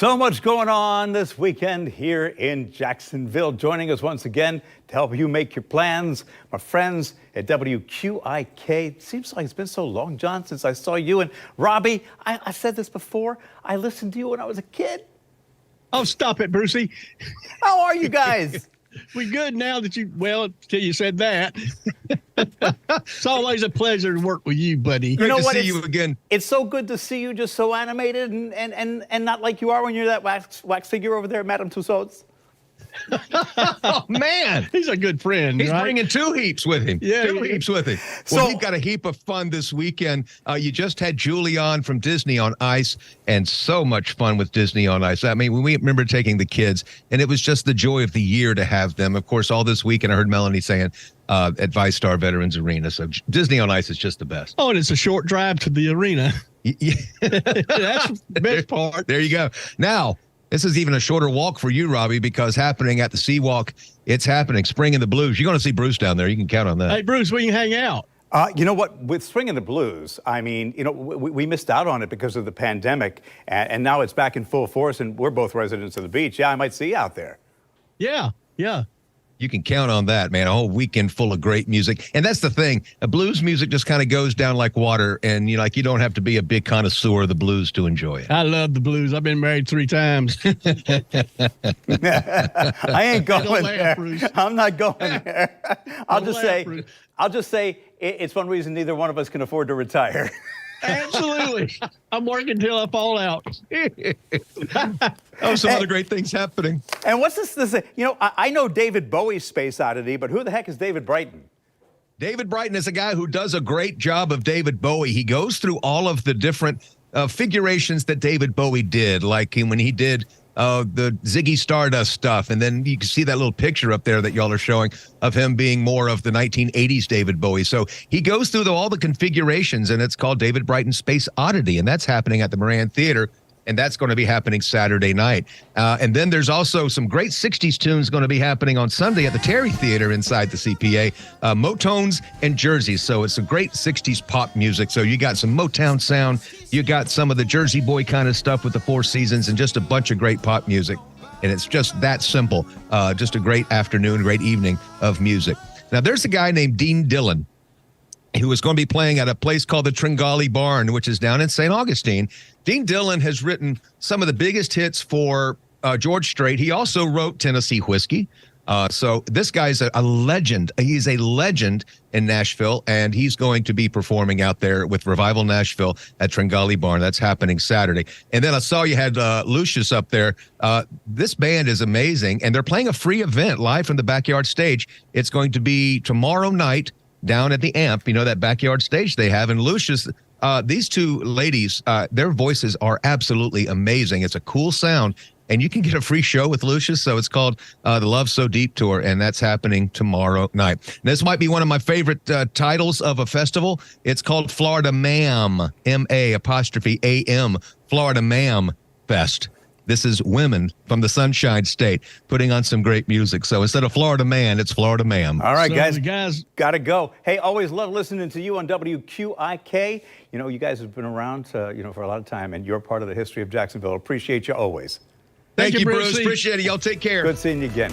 So much going on this weekend here in Jacksonville. Joining us once again to help you make your plans, my friends at WQIK. It seems like it's been so long, John, since I saw you. And Robbie, I said this before, I listened to you when I was a kid. Oh, stop it, Brucey. How are you guys? We good now that till you said that. It's always a pleasure to work with you, buddy. You know Great what? to see you again. It's so good to see you just so animated and not like you are when you're that wax figure over there, Madame Tussauds. Oh, man. He's a good friend. He's right? bringing two heaps with him. Yeah, two heaps with him. Well, we've got a heap of fun this weekend. You just had Julie on from Disney on Ice, and so much fun with Disney on Ice. I mean, we remember taking the kids, and it was just the joy of the year to have them. Of course, all this week, and I heard Melanie saying at ViStar Veterans Arena. So Disney on Ice is just the best. Oh, and it's a short drive to the arena. Yeah. That's the best part. There you go. Now, this is even a shorter walk for you, Robbie, because happening at the Seawalk, it's happening. Spring in the Blues. You're going to see Bruce down there. You can count on that. Hey, Bruce, we can hang out. You know what? With Spring in the Blues, I mean, you know, we missed out on it because of the pandemic, and now it's back in full force, and we're both residents of the beach. Yeah, I might see you out there. Yeah. You can count on that, man. A whole weekend full of great music. And that's the thing. Blues music just kind of goes down like water. And you don't have to be a big connoisseur of the blues to enjoy it. I love the blues. I've been married 3 times. I ain't going there. Bruce. I'm not going there. I'll just say Bruce. it's one reason neither one of us can afford to retire. Absolutely. I'm working till I fall out. Oh, some other great things happening. And what's this? You know, I know David Bowie's Space Oddity, but who the heck is David Brighton? David Brighton is a guy who does a great job of David Bowie. He goes through all of the different figurations that David Bowie did, like when he did the Ziggy Stardust stuff. And then you can see that little picture up there that y'all are showing of him being more of the 1980s David Bowie. So he goes through all the configurations, and it's called David Brighton Space Oddity. And that's happening at the Moran Theater. And that's going to be happening Saturday night. And then there's also some great 60s tunes going to be happening on Sunday at the Terry Theater inside the CPA. Motones and Jerseys. So it's some great 60s pop music. So you got some Motown sound. You got some of the Jersey Boy kind of stuff with the Four Seasons and just a bunch of great pop music. And it's just that simple. Just a great afternoon, great evening of music. Now, there's a guy named Dean Dillon who is going to be playing at a place called the Tringali Barn, which is down in St. Augustine. Dean Dillon has written some of the biggest hits for George Strait. He also wrote Tennessee Whiskey. So this guy's a legend. He's a legend in Nashville, and he's going to be performing out there with Revival Nashville at Tringali Barn. That's happening Saturday. And then I saw you had Lucius up there. This band is amazing, and they're playing a free event live from the backyard stage. It's going to be tomorrow night down at the Amp, that backyard stage they have. And Lucius, these two ladies, their voices are absolutely amazing. It's a cool sound, and you can get a free show with Lucius. So it's called the Love So Deep Tour, and that's happening tomorrow night. And this might be one of my favorite titles of a festival. It's called Florida Ma'am, M-A''A'-M, Florida Ma'am Fest. This is women from the Sunshine State putting on some great music. So instead of Florida Man, it's Florida Ma'am. All right, So guys, the guys got to go. Hey, always love listening to you on WQIK. You guys have been around, for a lot of time, and you're part of the history of Jacksonville. Appreciate you always. Thank you, Bruce. Brucey. Appreciate it. Y'all take care. Good seeing you again.